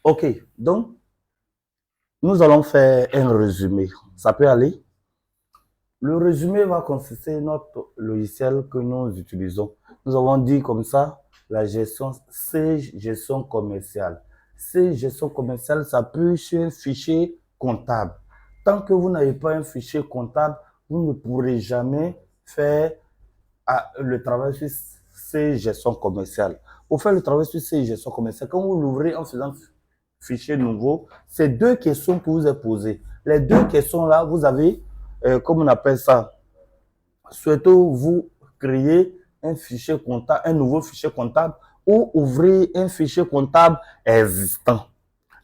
Ok, donc nous allons faire un résumé. Ça peut aller? Le résumé va consister de notre logiciel que nous utilisons. Nous avons dit comme ça, la gestion, c'est gestion commerciale. C'est gestion commerciale, ça peut sur un fichier comptable. Tant que vous n'avez pas un fichier comptable, vous ne pourrez jamais faire le travail sur ces gestions commerciales. Pour faire le travail sur ces gestions commerciales, quand vous l'ouvrez en faisant fichier nouveau, c'est deux questions que vous avez posées. Les deux questions-là, vous avez, comme on appelle ça, souhaitez-vous créer un fichier comptable, un nouveau fichier comptable ou ouvrir un fichier comptable existant.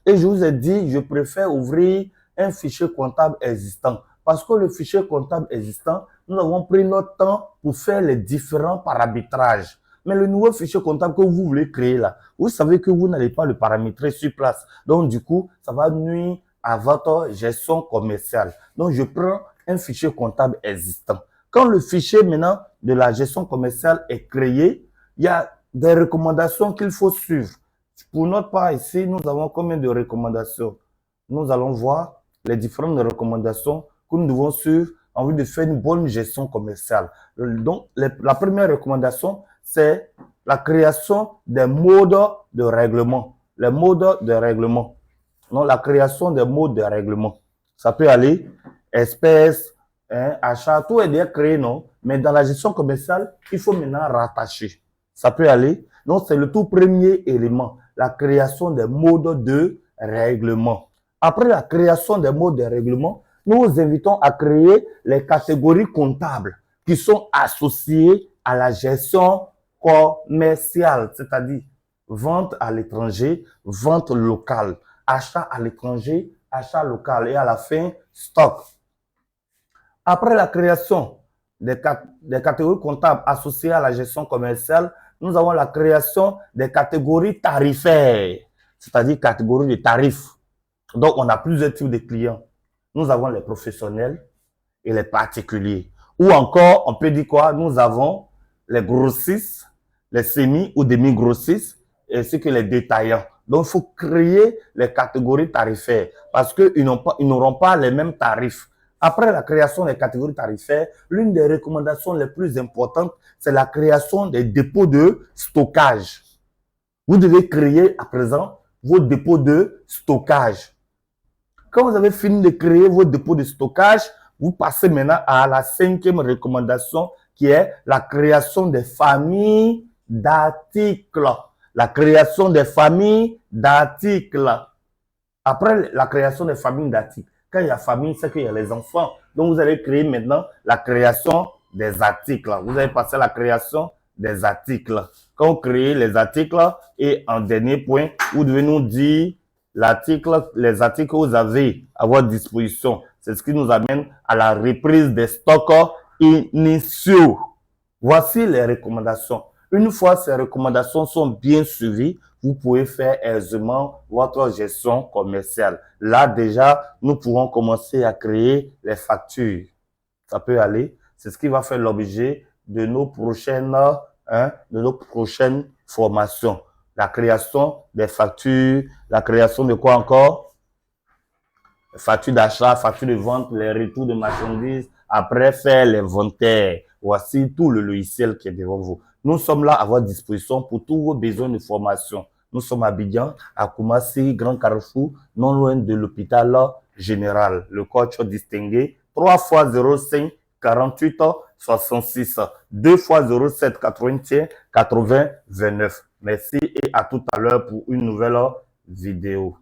Et je vous ai dit, je préfère ouvrir un fichier comptable existant. Parce que le fichier comptable existant, nous avons pris notre temps pour faire les différents paramétrages. Mais le nouveau fichier comptable que vous voulez créer là, vous savez que vous n'allez pas le paramétrer sur place. Donc, du coup, ça va nuire à votre gestion commerciale. Donc, je prends un fichier comptable existant. Quand le fichier maintenant de la gestion commerciale est créé, il y a des recommandations qu'il faut suivre. Pour notre part ici, nous avons combien de recommandations? Nous allons voir les différentes recommandations que nous devons suivre en vue de faire une bonne gestion commerciale. Donc, la première recommandation, c'est la création des modes de règlement. Les modes de règlement. Non, la création des modes de règlement. Ça peut aller espèces, achat, tout est déjà créé, non? Mais dans la gestion commerciale, il faut maintenant rattacher. Ça peut aller. Donc, c'est le tout premier élément, la création des modes de règlement. Après la création des modes de règlement, nous vous invitons à créer les catégories comptables qui sont associées à la gestion commerciale, c'est-à-dire vente à l'étranger, vente locale, achat à l'étranger, achat local et à la fin, stock. Après la création des catégories comptables associées à la gestion commerciale, nous avons la création des catégories tarifaires, c'est-à-dire catégories de tarifs. Donc, on a plusieurs types de clients. Nous avons les professionnels et les particuliers. Ou encore, on peut dire quoi? Nous avons les grossistes, les semi- ou demi-grossistes, ainsi que les détaillants. Donc, il faut créer les catégories tarifaires parce qu'ils n'auront pas les mêmes tarifs. Après la création des catégories tarifaires, l'une des recommandations les plus importantes, c'est la création des dépôts de stockage. Vous devez créer à présent vos dépôts de stockage. Quand vous avez fini de créer vos dépôts de stockage, vous passez maintenant à la cinquième recommandation qui est la création des familles d'articles. La création des familles d'articles. Après la création des familles d'articles, quand il y a famille, c'est qu'il y a les enfants. Donc, vous allez créer maintenant la création des articles. Vous allez passer à la création des articles. Quand vous créez les articles, et en dernier point, vous devez nous dire les articles que vous avez à votre disposition. C'est ce qui nous amène à la reprise des stocks initiaux. Voici les recommandations. Une fois ces recommandations sont bien suivies, vous pouvez faire aisément votre gestion commerciale. Là, déjà, nous pourrons commencer à créer les factures. Ça peut aller. C'est ce qui va faire l'objet de nos prochaines formations. La création des factures, la création de quoi encore? Factures d'achat, factures de vente, les retours de marchandises, après faire les inventaires. Voici tout le logiciel qui est devant vous. Nous sommes là à votre disposition pour tous vos besoins de formation. Nous sommes à Abidjan, à Koumassi, Grand Carrefour, non loin de l'hôpital général. Le coach distingué, 3 fois 05 48 66, 2 fois 07 81 80 29. Merci et à tout à l'heure pour une nouvelle vidéo.